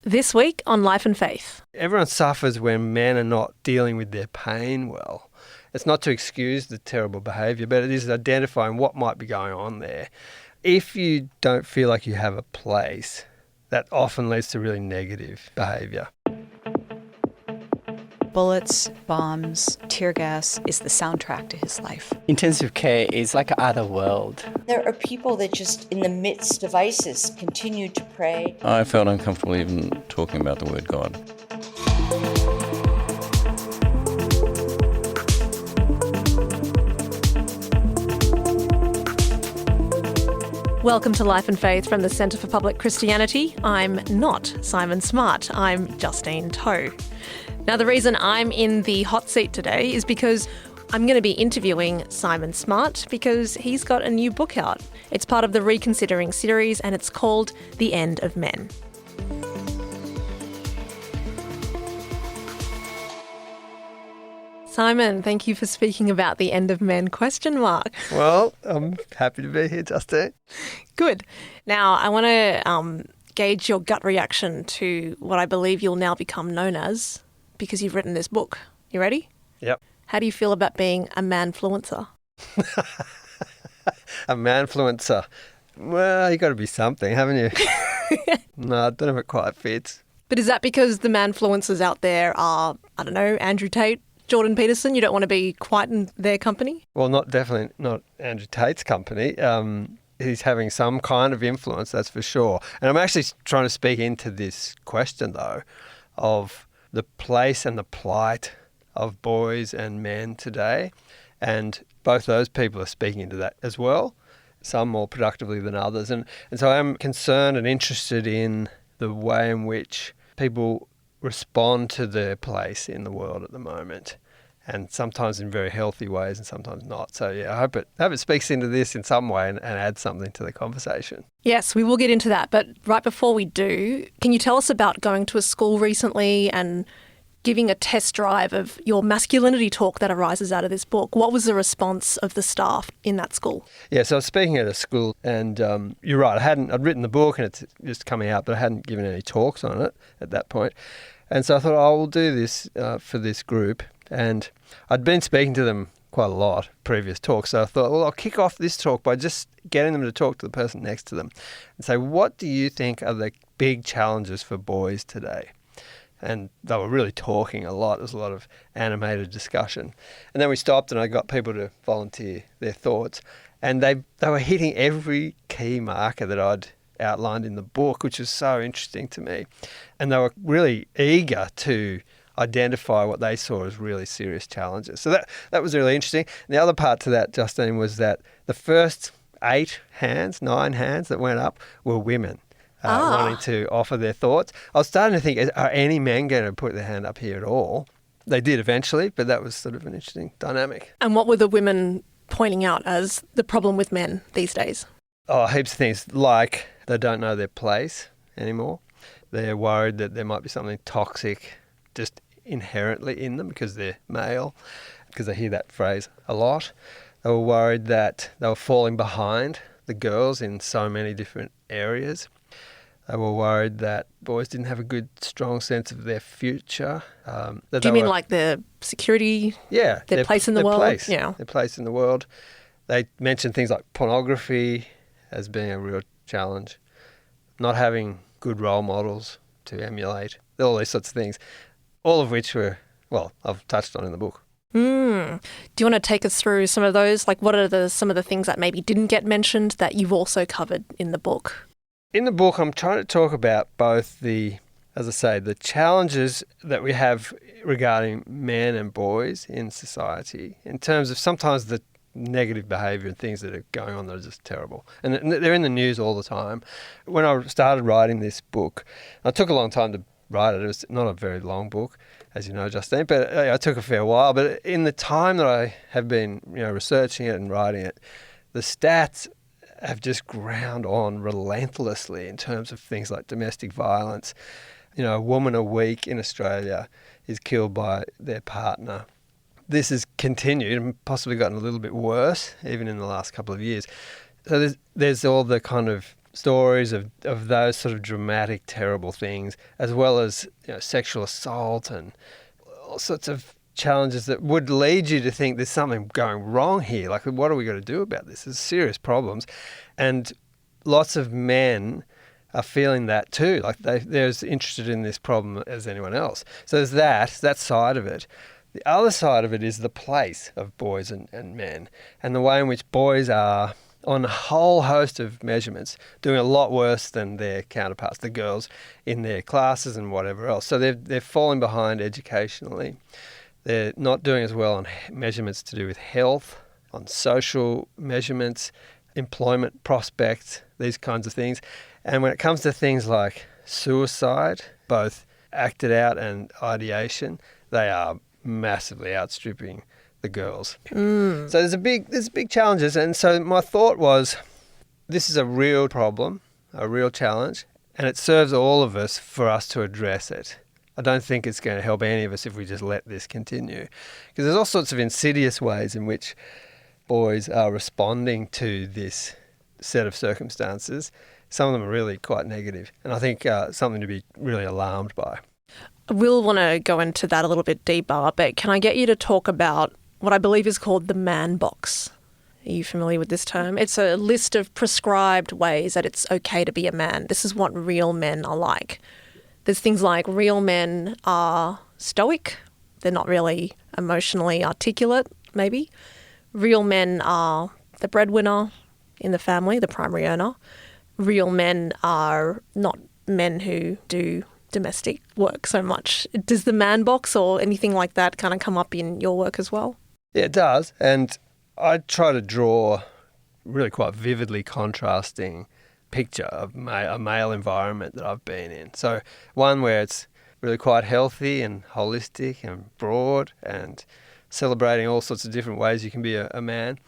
This week on Life and Faith. Everyone suffers when men are not dealing with their pain well. It's not to excuse the terrible behaviour, but it is identifying what might be going on there. If you don't feel like you have a place, that often leads to really negative behaviour. Bullets, bombs, tear gas is the soundtrack to his life. Intensive care is like another world. There are people that just, in the midst of ISIS, continue to pray. I felt uncomfortable even talking about the word God. Welcome to Life and Faith from the Centre for Public Christianity. I'm not Simon Smart, I'm Justine Toh. Now, the reason I'm in the hot seat today is because I'm going to be interviewing Simon Smart because he's got a new book out. It's part of the Reconsidering series and it's called The End of Men. Simon, thank you for speaking about the end of men, ? Well, I'm happy to be here, Justine. Good. Now, I want to gauge your gut reaction to what I believe you'll now become known as because you've written this book. You ready? Yep. How do you feel about being a manfluencer? A manfluencer. Well, you got to be something, haven't you? No, I don't know if it quite fits. But is that because the manfluencers out there are, I don't know, Andrew Tate, Jordan Peterson? You don't want to be quite in their company? Well, definitely not Andrew Tate's company. He's having some kind of influence, that's for sure. And I'm actually trying to speak into this question, though, of the place and the plight of boys and men today. And both those people are speaking into that as well, some more productively than others. And so I'm concerned and interested in the way in which people respond to their place in the world at the moment, and sometimes in very healthy ways and sometimes not. So yeah, I hope it speaks into this in some way and adds something to the conversation. Yes, we will get into that. But right before we do, can you tell us about going to a school recently and giving a test drive of your masculinity talk that arises out of this book? What was the response of the staff in that school? Yeah, so I was speaking at a school and you're right, I'd written the book and it's just coming out, but I hadn't given any talks on it at that point. And so I thought, I will do this for this group. And I'd been speaking to them quite a lot, previous talks. So I thought, well, I'll kick off this talk by just getting them to talk to the person next to them and say, what do you think are the big challenges for boys today? And they were really talking a lot. There was a lot of animated discussion. And then we stopped and I got people to volunteer their thoughts. And they were hitting every key marker that I'd outlined in the book, which was so interesting to me. And they were really eager to identify what they saw as really serious challenges. So that was really interesting. And the other part to that, Justine, was that the first 9 hands that went up were women wanting to offer their thoughts. I was starting to think, are any men going to put their hand up here at all? They did eventually, but that was sort of an interesting dynamic. And what were the women pointing out as the problem with men these days? Oh, heaps of things, like they don't know their place anymore. They're worried that there might be something toxic just inherently in them because they're male, because they hear that phrase a lot. They were worried that they were falling behind the girls in so many different areas. They were worried that boys didn't have a good, strong sense of their future. Do you mean like their security? Yeah. Their place in the world? Yeah. Their place in the world. They mentioned things like pornography as being a real challenge, not having good role models to emulate, all these sorts of things, all of which were, well, I've touched on in the book. Do you want to take us through some of those? Like what are some of the things that maybe didn't get mentioned that you've also covered in the book? In the book, I'm trying to talk about both the challenges that we have regarding men and boys in society in terms of sometimes the negative behaviour and things that are going on that are just terrible. And they're in the news all the time. When I started writing this book, it took a long time to write it. It was not a very long book, as you know, Justine, but it took a fair while. But in the time that I have been researching it and writing it, the stats have just ground on relentlessly in terms of things like domestic violence. A woman a week in Australia is killed by their partner. This has continued and possibly gotten a little bit worse even in the last couple of years. So there's all the kind of stories of those sort of dramatic, terrible things, as well as sexual assault and all sorts of challenges that would lead you to think there's something going wrong here. Like, what are we going to do about this? There's serious problems. And lots of men are feeling that too. Like they're as interested in this problem as anyone else. So there's that side of it. The other side of it is the place of boys and men, and the way in which boys are, on a whole host of measurements, doing a lot worse than their counterparts, the girls in their classes and whatever else. So they're falling behind educationally. They're not doing as well on measurements to do with health, on social measurements, employment prospects, these kinds of things. And when it comes to things like suicide, both acted out and ideation, they are massively outstripping the girls. So there's big challenges. And so my thought was, this is a real problem, a real challenge, and it serves all of us for us to address it. I don't think it's going to help any of us if we just let this continue. Because there's all sorts of insidious ways in which boys are responding to this set of circumstances. Some of them are really quite negative, and I think something to be really alarmed by. We'll want to go into that a little bit deeper, but can I get you to talk about what I believe is called the man box? Are you familiar with this term? It's a list of prescribed ways that it's okay to be a man. This is what real men are like. There's things like real men are stoic. They're not really emotionally articulate, maybe. Real men are the breadwinner in the family, the primary earner. Real men are not men who do domestic work so much. Does the man box or anything like that kind of come up in your work as well? Yeah, it does. And I try to draw really quite vividly contrasting picture of a male environment that I've been in. So one where it's really quite healthy and holistic and broad and celebrating all sorts of different ways you can be a man.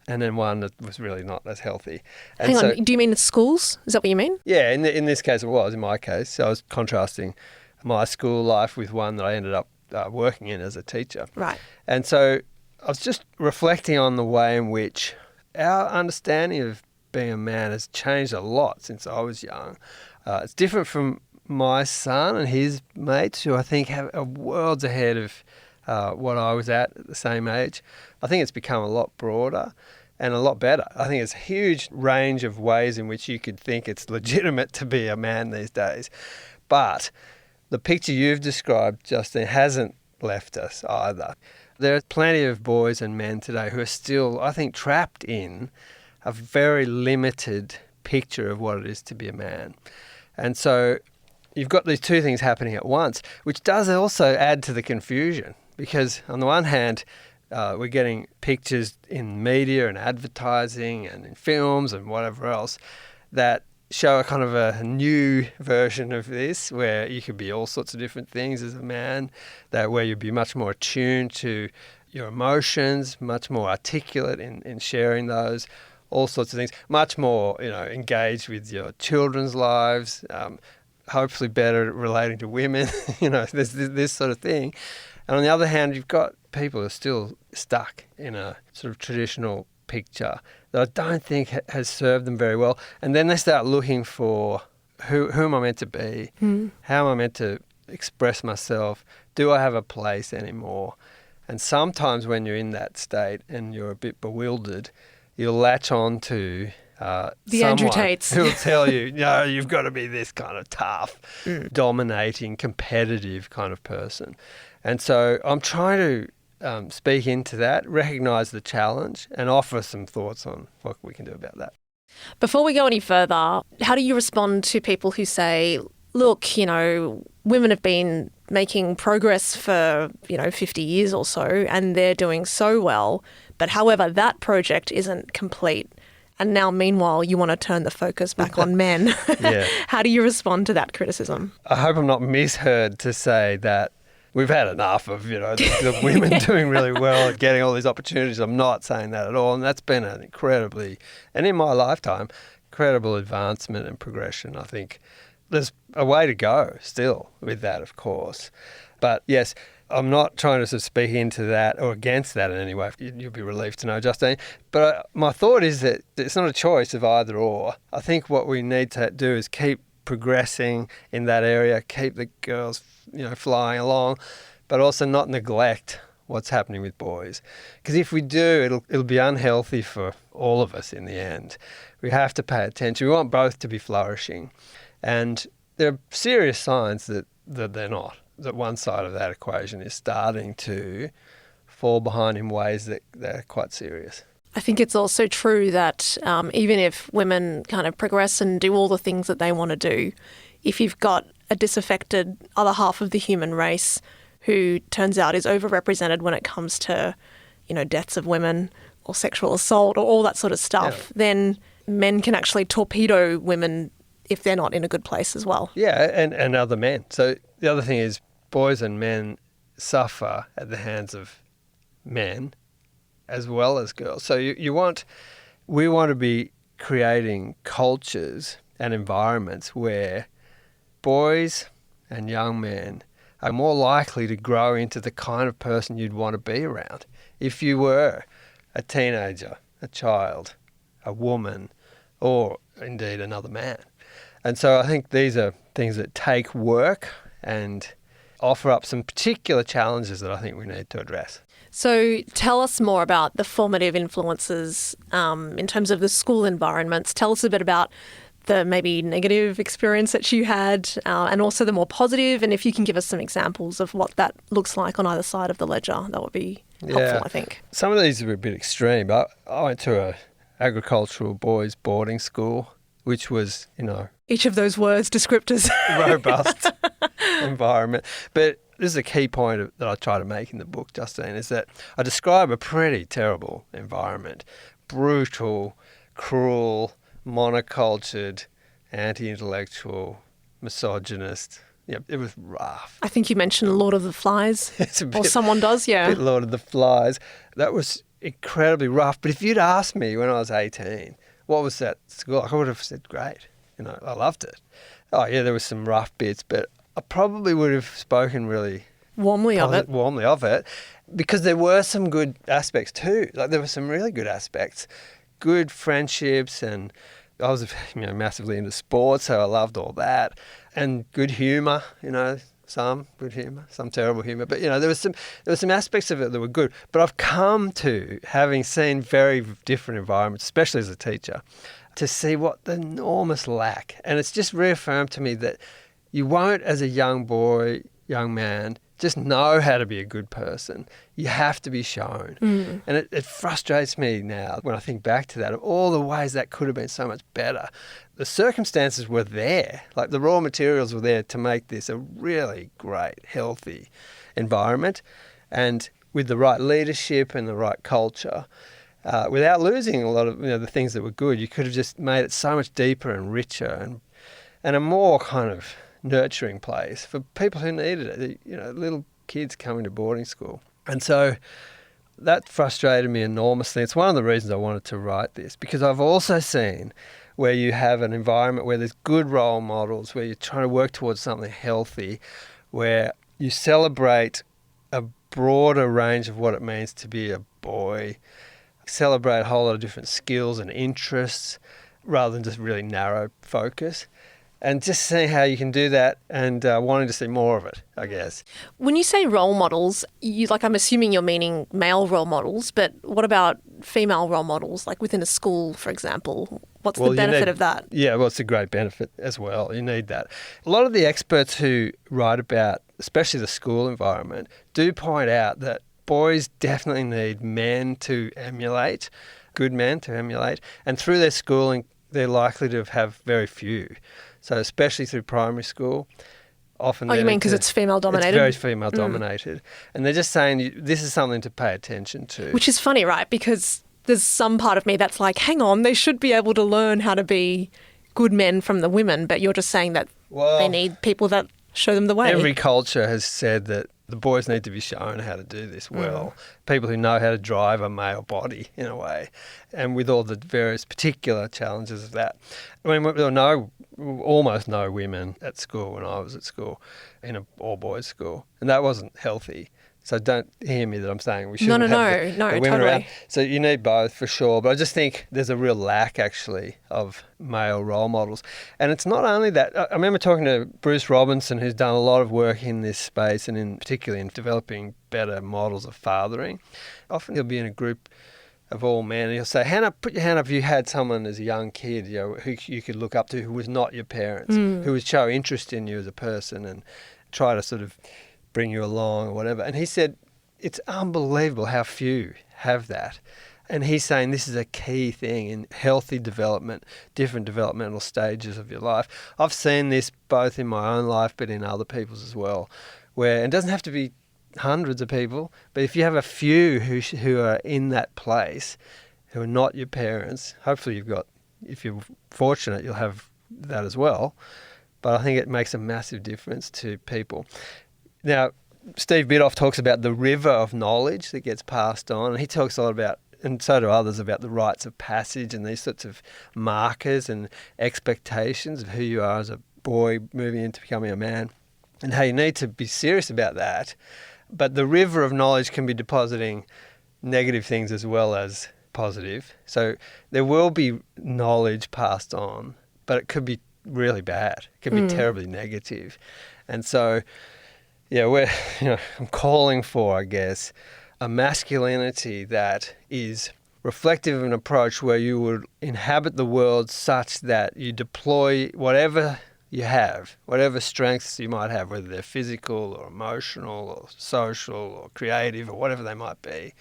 And then one that was really not as healthy. And Hang on, do you mean the schools? Is that what you mean? Yeah, in this case it was, in my case. So I was contrasting my school life with one that I ended up working in as a teacher. Right. And so I was just reflecting on the way in which our understanding of being a man has changed a lot since I was young. It's different from my son and his mates, who I think are worlds ahead of what I was at the same age. I think it's become a lot broader and a lot better. I think it's a huge range of ways in which you could think it's legitimate to be a man these days. But the picture you've described, Justine, hasn't left us either. There are plenty of boys and men today who are still, I think, trapped in a very limited picture of what it is to be a man. And so you've got these two things happening at once, which does also add to the confusion. Because on the one hand, we're getting pictures in media and advertising and in films and whatever else that show a kind of a new version of this, where you could be all sorts of different things as a man, where you'd be much more attuned to your emotions, much more articulate in sharing those, all sorts of things, much more engaged with your children's lives, hopefully better at relating to women, there's this sort of thing. And on the other hand, you've got people who are still stuck in a sort of traditional picture that I don't think has served them very well. And then they start looking for who am I meant to be? How am I meant to express myself? Do I have a place anymore? And sometimes when you're in that state and you're a bit bewildered, you'll latch on to the Andrew Tates who'll tell you, no, you've got to be this kind of tough, dominating, competitive kind of person. And so I'm trying to speak into that, recognise the challenge, and offer some thoughts on what we can do about that. Before we go any further, how do you respond to people who say, look, women have been making progress for, 50 years or so, and they're doing so well, but however, that project isn't complete. And now, meanwhile, you want to turn the focus back on men. Yeah. How do you respond to that criticism? I hope I'm not misheard to say that we've had enough of, the women doing really well and getting all these opportunities. I'm not saying that at all. And that's been an incredibly, and in my lifetime, incredible advancement and progression. I think there's a way to go still with that, of course. But yes, I'm not trying to sort of speak into that or against that in any way. You'll be relieved to know, Justine. But my thought is that it's not a choice of either or. I think what we need to do is keep progressing in that area, keep the girls, flying along, but also not neglect what's happening with boys. Because if we do, it'll be unhealthy for all of us in the end. We have to pay attention. We want both to be flourishing. And there are serious signs that they're not, that one side of that equation is starting to fall behind in ways that they're quite serious. I think it's also true that even if women kind of progress and do all the things that they want to do, if you've got a disaffected other half of the human race who turns out is overrepresented when it comes to, deaths of women or sexual assault or all that sort of stuff, then men can actually torpedo women if they're not in a good place as well. Yeah, and other men. So the other thing is boys and men suffer at the hands of men as well as girls. So we want to be creating cultures and environments where boys and young men are more likely to grow into the kind of person you'd want to be around. If you were a teenager, a child, a woman, or indeed another man. And so I think these are things that take work and offer up some particular challenges that I think we need to address. So tell us more about the formative influences in terms of the school environments. Tell us a bit about the maybe negative experience that you had and also the more positive, and if you can give us some examples of what that looks like on either side of the ledger, that would be helpful, I think. Some of these are a bit extreme, but I went to a agricultural boys boarding school, which was, each of those words, descriptors. robust environment. But this is a key point that I try to make in the book, Justine, is that I describe a pretty terrible environment. Brutal, cruel, monocultured, anti-intellectual, misogynist. Yeah, it was rough. I think you mentioned Lord of the Flies. Or someone does, yeah. A bit Lord of the Flies. That was incredibly rough. But if you'd asked me when I was 18, what was that school like, I would have said, great. I loved it. Oh, yeah, there were some rough bits, but I probably would have spoken really warmly of it, because there were some good aspects too. Like there were some really good aspects, good friendships, and I was massively into sports, so I loved all that, and good humour. Some good humour, some terrible humour, but there was some aspects of it that were good. But I've come to, having seen very different environments, especially as a teacher, to see what the enormous lack, and it's just reaffirmed to me that you won't, as a young boy, young man, just know how to be a good person. You have to be shown. And it frustrates me now when I think back to that, of all the ways that could have been so much better. The circumstances were there, like the raw materials were there to make this a really great, healthy environment. And with the right leadership and the right culture, without losing a lot of the things that were good, you could have just made it so much deeper and richer and a more kind of nurturing place for people who needed it, little kids coming to boarding school. And so that frustrated me enormously. It's one of the reasons I wanted to write this, because I've also seen where you have an environment where there's good role models, where you're trying to work towards something healthy, where you celebrate a broader range of what it means to be a boy, celebrate a whole lot of different skills and interests rather than just really narrow focus. And just seeing how you can do that and wanting to see more of it, I guess. When you say role models, I'm assuming you're meaning male role models, but what about female role models, like within a school, for example? What's the benefit of that? Yeah, well, it's a great benefit as well. You need that. A lot of the experts who write about, especially the school environment, do point out that boys definitely need men to emulate, good men to emulate, and through their schooling, they're likely to have very few. So especially through primary school, often... Oh, you mean because it's female-dominated? It's very female-dominated. And they're just saying this is something to pay attention to. Which is funny, right? Because there's some part of me that's like, hang on, they should be able to learn how to be good men from the women, but you're just saying that they need people that show them the way. Every culture has said that The boys need to be shown how to do this well. People who know how to drive a male body in a way, and with all the various particular challenges of that. I mean, there were almost no women at school when I was at school, in an all-boys school, and that wasn't healthy. So don't hear me that I'm saying we shouldn't have the women totally. around. So you need both for sure. But I just think there's a real lack actually of male role models. And it's not only that. I remember talking to Bruce Robinson, who's done a lot of work in this space and particularly in developing better models of fathering. Often he'll be in a group of all men and he'll say, Hannah, put your hand up if you had someone as a young kid, who you could look up to who was not your parents, who would show interest in you as a person and try to sort of bring you along or whatever. And he said, it's unbelievable how few have that. And he's saying this is a key thing in healthy development, different developmental stages of your life. I've seen this both in my own life but in other people's as well, where it doesn't have to be hundreds of people, but if you have a few who are in that place, who are not your parents, hopefully if you're fortunate, you'll have that as well. But I think it makes a massive difference to people. Now, Steve Biddulph talks about the river of knowledge that gets passed on, and he talks a lot about, and so do others, about the rites of passage and these sorts of markers and expectations of who you are as a boy moving into becoming a man, and how you need to be serious about that. But the river of knowledge can be depositing negative things as well as positive. So there will be knowledge passed on, but it could be really bad. It could be terribly negative. And so yeah, I'm calling for, I guess, a masculinity that is reflective of an approach where you would inhabit the world such that you deploy whatever you have, whatever strengths you might have, whether they're physical or emotional or social or creative or whatever they might be,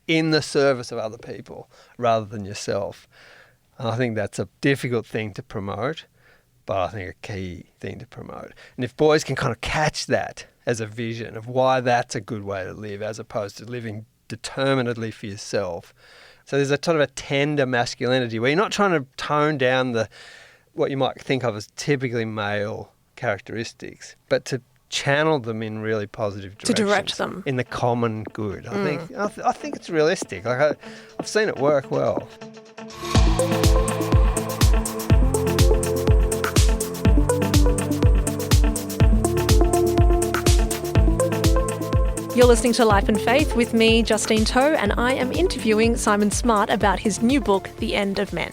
in the service of other people rather than yourself. And I think that's a difficult thing to promote, but I think a key thing to promote. And if boys can kind of catch that as a vision of why that's a good way to live as opposed to living determinedly for yourself. So there's a sort of a tender masculinity where you're not trying to tone down what you might think of as typically male characteristics, but to channel them in really positive directions. To direct them. In the common good. I think it's realistic. Like I've seen it work well. You're listening to Life and Faith with me, Justine Toh, and I am interviewing Simon Smart about his new book, The End of Men.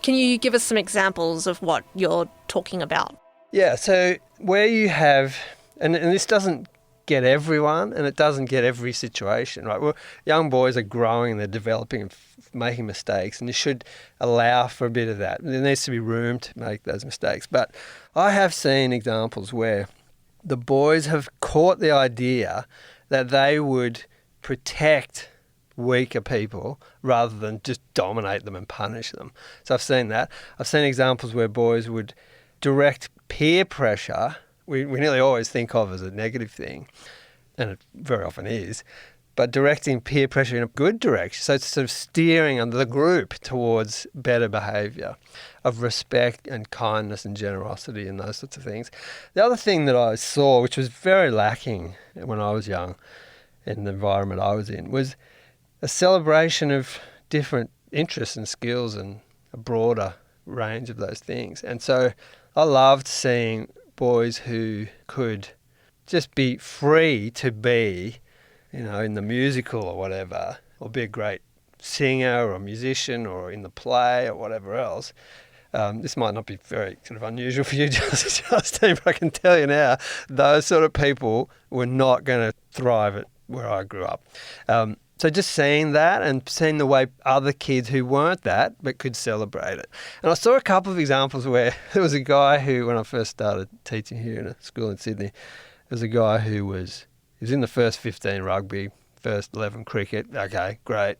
Can you give us some examples of what you're talking about? Yeah, so where you have, and this doesn't get everyone and it doesn't get every situation, right? Well, young boys are growing, they're developing and making mistakes, and you should allow for a bit of that. There needs to be room to make those mistakes. But I have seen examples where the boys have caught the idea that they would protect weaker people rather than just dominate them and punish them. So I've seen that. I've seen examples where boys would direct peer pressure, we nearly always think of as a negative thing, and it very often is, but directing peer pressure in a good direction. So it's sort of steering the group towards better behaviour of respect and kindness and generosity and those sorts of things. The other thing that I saw, which was very lacking when I was young in the environment I was in, was a celebration of different interests and skills and a broader range of those things. And so I loved seeing boys who could just be free to be, in the musical or whatever, or be a great singer or a musician or in the play or whatever else. This might not be very sort of unusual for you, Justine, but I can tell you now, those sort of people were not going to thrive at where I grew up. So just seeing that and seeing the way other kids who weren't that but could celebrate it. And I saw a couple of examples where there was a guy who, when I first started teaching here in a school in Sydney, there was a guy who was in the first 15 rugby, first 11 cricket. Okay, great.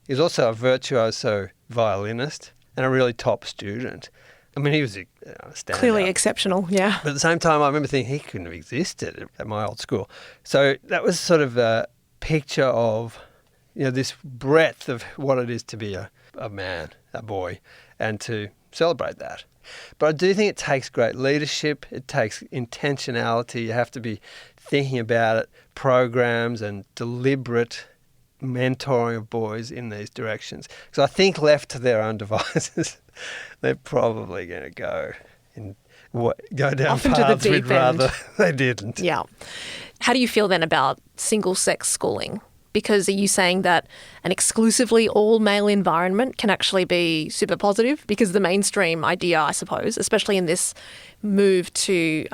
He was also a virtuoso violinist and a really top student. I mean, he was a standout. Clearly exceptional, yeah. But at the same time, I remember thinking he couldn't have existed at my old school. So that was sort of a picture of, this breadth of what it is to be a man, a boy, and to celebrate that. But I do think it takes great leadership. It takes intentionality. You have to be thinking about it, programs and deliberate mentoring of boys in these directions. Because I think left to their own devices, they're probably going to go down Off into the paths we'd deep end. rather they didn't. Yeah. How do you feel then about single-sex schooling? Because are you saying that an exclusively all-male environment can actually be super positive? Because the mainstream idea, I suppose, especially in this move to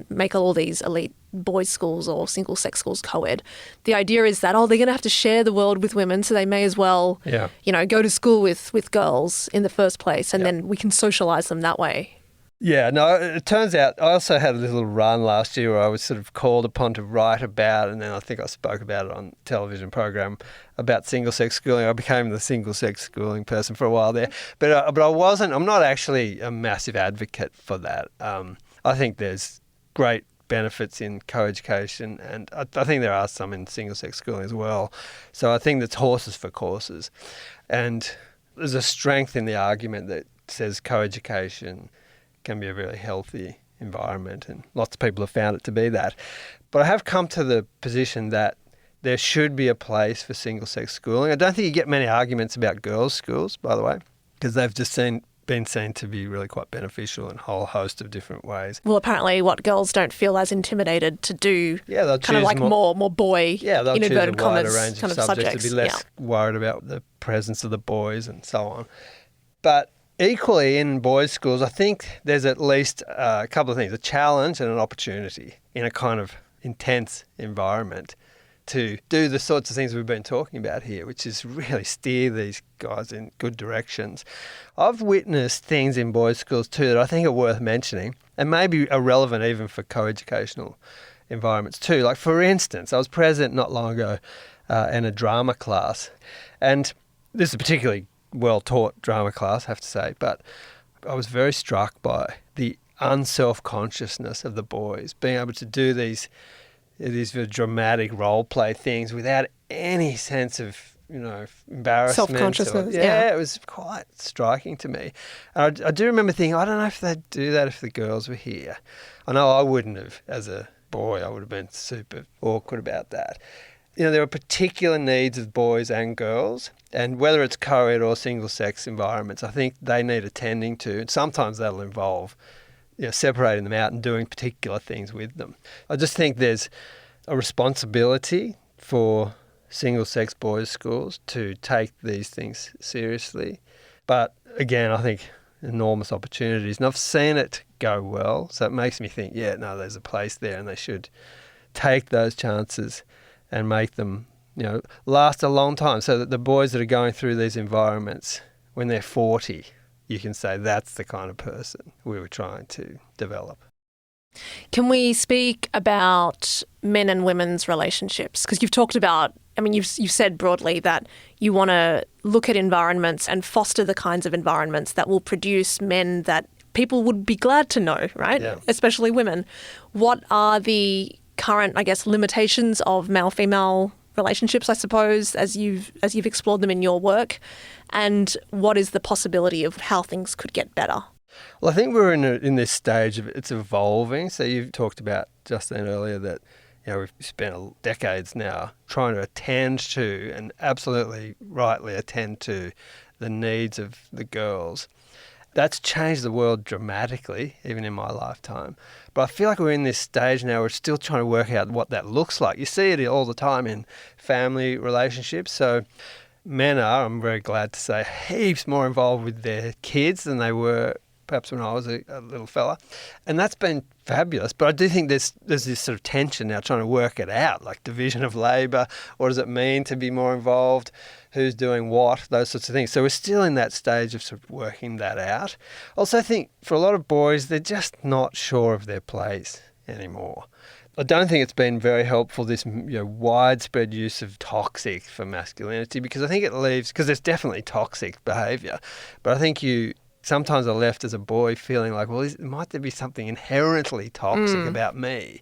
make all these elite boys' schools or single-sex schools co-ed, the idea is that, they're going to have to share the world with women, so they may as well, go to school with girls in the first place, and then we can socialise them that way. Yeah, no, it turns out I also had a little run last year where I was sort of called upon to write about, and then I think I spoke about it on a television program about single-sex schooling. I became the single-sex schooling person for a while there. But I'm not actually a massive advocate for that. I think there's great benefits in co-education, and I think there are some in single-sex schooling as well. So I think that's horses for courses. And there's a strength in the argument that says co-education can be a really healthy environment, and lots of people have found it to be that. But I have come to the position that there should be a place for single-sex schooling. I don't think you get many arguments about girls' schools, by the way, because they've just been seen to be really quite beneficial in a whole host of different ways. Well, apparently girls don't feel as intimidated to do they'll kind of like more boy, they'll in choose a inverted wider commas, range kind of of subjects subjects. to be less worried about the presence of the boys and so on. But equally, in boys' schools, I think there's at least a couple of things, a challenge and an opportunity in a kind of intense environment to do the sorts of things we've been talking about here, which is really steer these guys in good directions. I've witnessed things in boys' schools too that I think are worth mentioning and maybe are relevant even for co-educational environments too. Like, for instance, I was present not long ago in a drama class, and this is a particularly well-taught drama class, I have to say, but I was very struck by the unself-consciousness of the boys, being able to do these very dramatic role-play things without any sense of, embarrassment. Self-consciousness, It was quite striking to me. And I do remember thinking, I don't know if they'd do that if the girls were here. I know I wouldn't have. As a boy, I would have been super awkward about that. There are particular needs of boys and girls, and whether it's co-ed or single-sex environments, I think they need attending to, and sometimes that'll involve separating them out and doing particular things with them. I just think there's a responsibility for single-sex boys' schools to take these things seriously. But again, I think enormous opportunities, and I've seen it go well, so it makes me think, there's a place there, and they should take those chances and make them, last a long time, so that the boys that are going through these environments, when they're 40, you can say that's the kind of person we were trying to develop. Can we speak about men and women's relationships? Because you've talked about, you've said broadly that you want to look at environments and foster the kinds of environments that will produce men that people would be glad to know, right? Yeah. Especially women. What are the current, limitations of male-female relationships, I suppose, as you've explored them in your work, and what is the possibility of how things could get better? Well, I think we're in this stage of it's evolving. So you've talked about, Justine, earlier that we've spent decades now trying to attend to, and absolutely rightly attend to, the needs of the girls. That's changed the world dramatically, even in my lifetime. But I feel like we're in this stage now where we're still trying to work out what that looks like. You see it all the time in family relationships. So men are, I'm very glad to say, heaps more involved with their kids than they were perhaps when I was a little fella. And that's been fabulous. But I do think there's this sort of tension now trying to work it out, like division of labour. What does it mean to be more involved? Who's doing what? Those sorts of things. So we're still in that stage of sort of working that out. Also, I think for a lot of boys, they're just not sure of their place anymore. I don't think it's been very helpful, this widespread use of toxic for masculinity, because I think it leaves, because there's definitely toxic behaviour, but I think you sometimes are left as a boy feeling like, well, might there be something inherently toxic about me?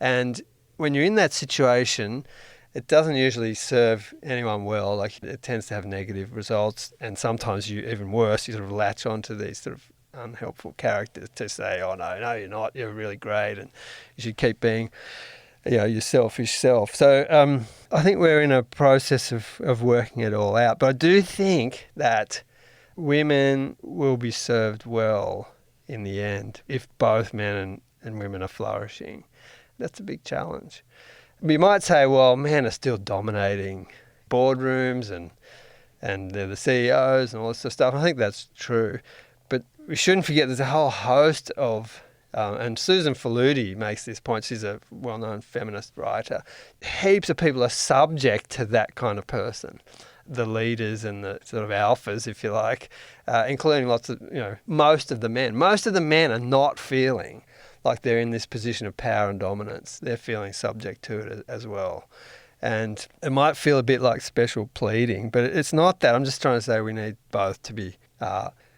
And when you're in that situation, it doesn't usually serve anyone well. Like, it tends to have negative results, and sometimes even worse, you sort of latch onto these sort of unhelpful character to say, oh, no, you're not. You're really great and you should keep being, your selfish self. So I think we're in a process of working it all out. But I do think that women will be served well in the end if both men and women are flourishing. That's a big challenge. We might say, well, men are still dominating boardrooms and they're the CEOs and all this sort of stuff. I think that's true. But we shouldn't forget there's a whole host of, and Susan Faludi makes this point, she's a well-known feminist writer, heaps of people are subject to that kind of person, the leaders and the sort of alphas, if you like, including lots of, most of the men. Most of the men are not feeling like they're in this position of power and dominance. They're feeling subject to it as well. And it might feel a bit like special pleading, but it's not that. I'm just trying to say we need both to be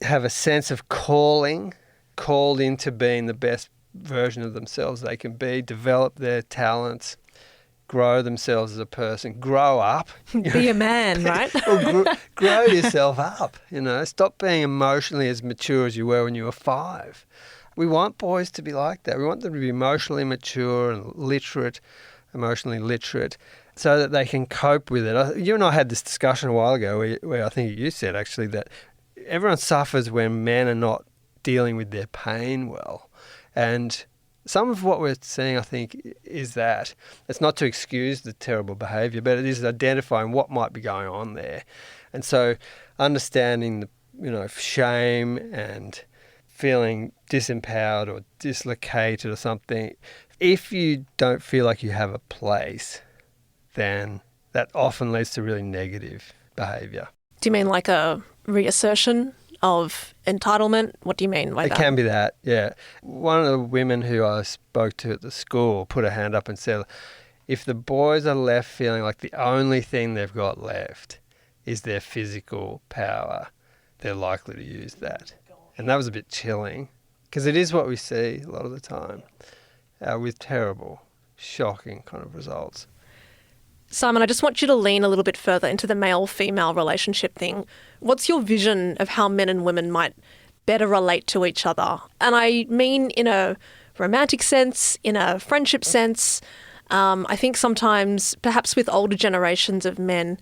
have a sense of called into being the best version of themselves they can be, develop their talents, grow themselves as a person, grow up. Be a man, right? Grow yourself up, Stop being emotionally as mature as you were when you were 5. We want boys to be like that. We want them to be emotionally mature and emotionally literate, so that they can cope with it. You and I had this discussion a while ago where I think you said actually that everyone suffers when men are not dealing with their pain well. And some of what we're seeing, I think, is that it's not to excuse the terrible behaviour, but it is identifying what might be going on there. And so understanding the, shame and feeling disempowered or dislocated or something, if you don't feel like you have a place, then that often leads to really negative behaviour. Do you mean like a reassertion of entitlement? What do you mean by that? It can be that, yeah. One of the women who I spoke to at the school put her hand up and said, if the boys are left feeling like the only thing they've got left is their physical power, they're likely to use that. And that was a bit chilling, because it is what we see a lot of the time, with terrible, shocking kind of results. Simon, I just want you to lean a little bit further into the male-female relationship thing. What's your vision of how men and women might better relate to each other? And I mean in a romantic sense, in a friendship sense. I think sometimes, perhaps with older generations of men,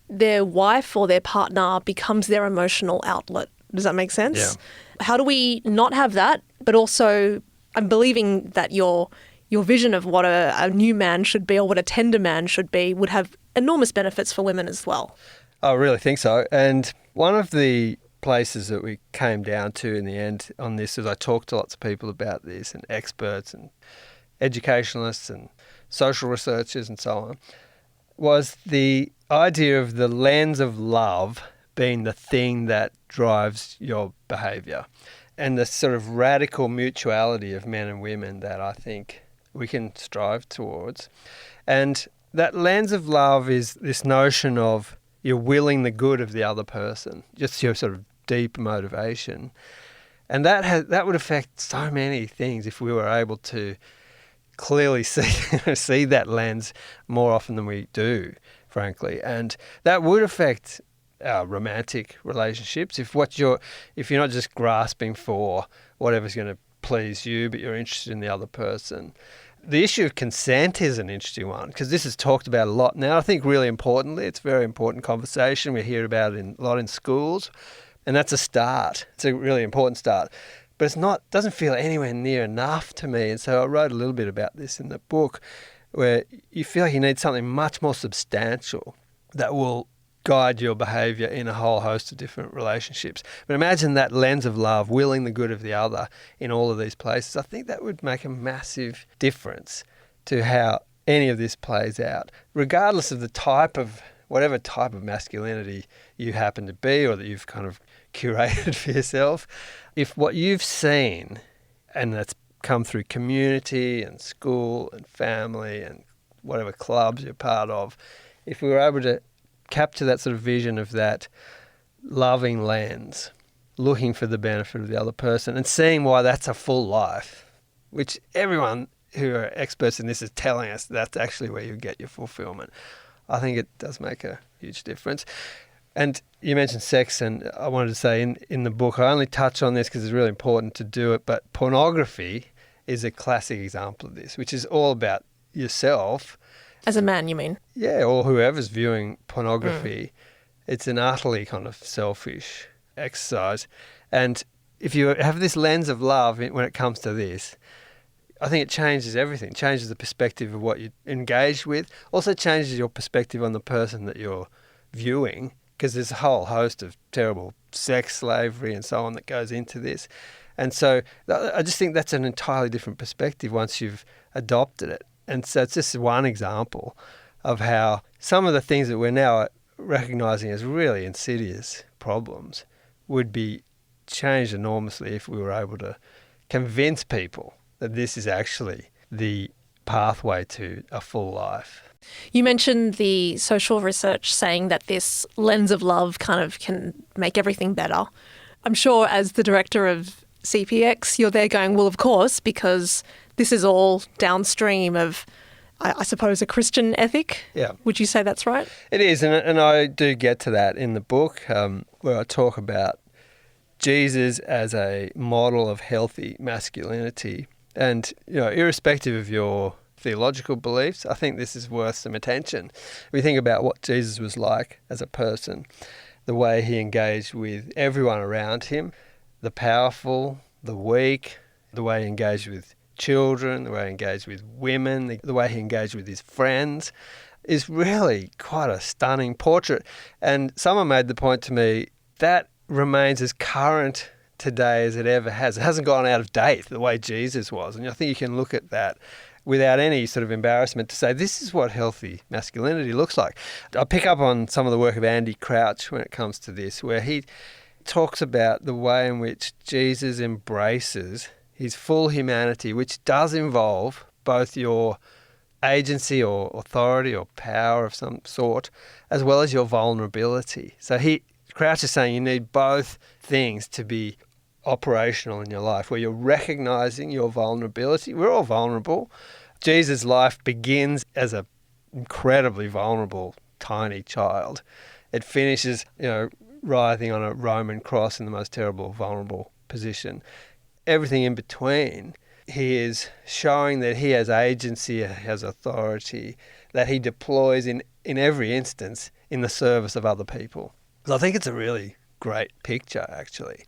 their wife or their partner becomes their emotional outlet. Does that make sense? Yeah. How do we not have that? But also, I'm believing that your vision of what a new man should be or what a tender man should be would have enormous benefits for women as well. I really think so. And one of the places that we came down to in the end on this, as I talked to lots of people about this, and experts and educationalists and social researchers and so on, was the idea of the lens of love being the thing that drives your behaviour, and the sort of radical mutuality of men and women that I think we can strive towards. And that lens of love is this notion of you're willing the good of the other person, just your sort of deep motivation. And that would affect so many things if we were able to clearly see that lens more often than we do, frankly. And that would affect our romantic relationships if you're not just grasping for whatever's going to please you, but you're interested in the other person. The issue of consent is an interesting one, because this is talked about a lot now. I think really importantly, it's a very important conversation. We hear about it a lot in schools, and that's a start. It's a really important start. But doesn't feel anywhere near enough to me. And so I wrote a little bit about this in the book, where you feel like you need something much more substantial that will guide your behaviour in a whole host of different relationships. But imagine that lens of love, willing the good of the other in all of these places. I think that would make a massive difference to how any of this plays out, regardless of whatever type of masculinity you happen to be or that you've kind of curated for yourself. If what you've seen, and that's come through community and school and family and whatever clubs you're part of, if we were able to capture that sort of vision of that loving lens, looking for the benefit of the other person and seeing why that's a full life, which everyone who are experts in this is telling us that's actually where you get your fulfillment. I think it does make a huge difference. And you mentioned sex, and I wanted to say in the book, I only touch on this because it's really important to do it, but pornography is a classic example of this, which is all about yourself. As a man, you mean? Yeah, or whoever's viewing pornography. It's an utterly kind of selfish exercise. And if you have this lens of love when it comes to this, I think it changes everything. It changes the perspective of what you engage with. Also changes your perspective on the person that you're viewing, because there's a whole host of terrible sex slavery and so on that goes into this. And so I just think that's an entirely different perspective once you've adopted it. And so it's just one example of how some of the things that we're now recognising as really insidious problems would be changed enormously if we were able to convince people that this is actually the pathway to a full life. You mentioned the social research saying that this lens of love kind of can make everything better. I'm sure as the director of CPX, you're there going, well, of course, because this is all downstream of, I suppose, a Christian ethic. Yeah. Would you say that's right? It is, and I do get to that in the book where I talk about Jesus as a model of healthy masculinity. And, irrespective of your theological beliefs, I think this is worth some attention. We think about what Jesus was like as a person, the way he engaged with everyone around him, the powerful, the weak, the way he engaged with children, the way he engaged with women, the way he engaged with his friends, is really quite a stunning portrait. And someone made the point to me that remains as current today as it ever has. It hasn't gone out of date the way Jesus was. And I think you can look at that without any sort of embarrassment to say this is what healthy masculinity looks like. I pick up on some of the work of Andy Crouch when it comes to this, where he talks about the way in which Jesus embraces his full humanity, which does involve both your agency or authority or power of some sort, as well as your vulnerability. So Crouch is saying you need both things to be operational in your life, where you're recognizing your vulnerability. We're all vulnerable. Jesus' life begins as an incredibly vulnerable, tiny child. It finishes, writhing on a Roman cross in the most terrible, vulnerable position. Everything in between, he is showing that he has agency, has authority, that he deploys in every instance in the service of other people. So I think it's a really great picture, actually,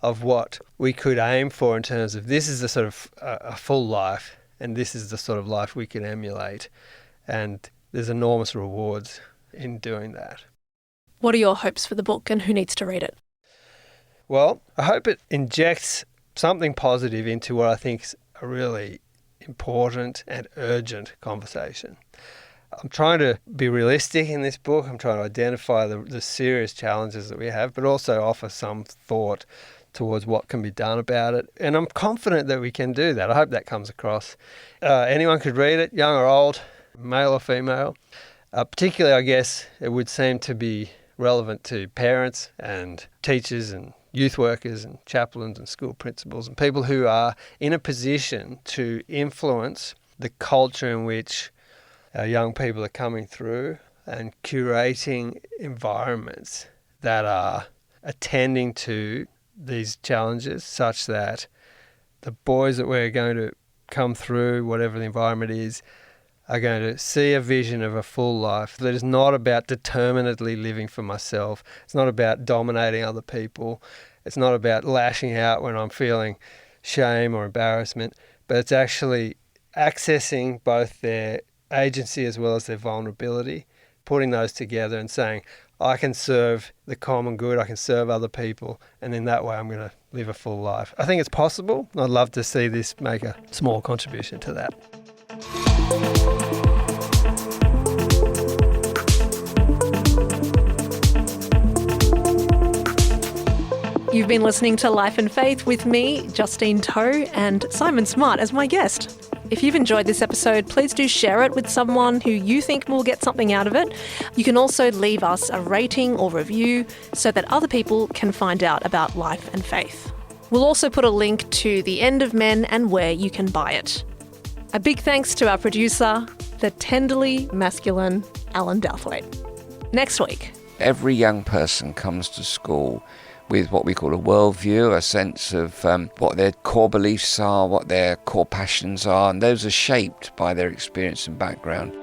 of what we could aim for in terms of this is the sort of a full life, and this is the sort of life we can emulate. And there's enormous rewards in doing that. What are your hopes for the book, and who needs to read it? Well, I hope it injects something positive into what I think is a really important and urgent conversation. I'm trying to be realistic in this book. I'm trying to identify the serious challenges that we have, but also offer some thought towards what can be done about it. And I'm confident that we can do that. I hope that comes across. Anyone could read it, young or old, male or female. Particularly, I guess, it would seem to be relevant to parents and teachers and youth workers and chaplains and school principals and people who are in a position to influence the culture in which our young people are coming through and curating environments that are attending to these challenges such that the boys that we're going to come through, whatever the environment is, are going to see a vision of a full life that is not about determinedly living for myself. It's not about dominating other people. It's not about lashing out when I'm feeling shame or embarrassment, but it's actually accessing both their agency as well as their vulnerability, putting those together and saying, I can serve the common good, I can serve other people, and in that way I'm going to live a full life. I think it's possible. I'd love to see this make a small contribution to that. You've been listening to Life and Faith with me, Justine Toh, and Simon Smart as my guest. If you've enjoyed this episode, please do share it with someone who you think will get something out of it. You can also leave us a rating or review so that other people can find out about Life and Faith. We'll also put a link to The End of Men and where you can buy it. A big thanks to our producer, the tenderly masculine Alan Douthwaite. Next week, Every young person comes to school with what we call a worldview, a sense of what their core beliefs are, what their core passions are, and those are shaped by their experience and background.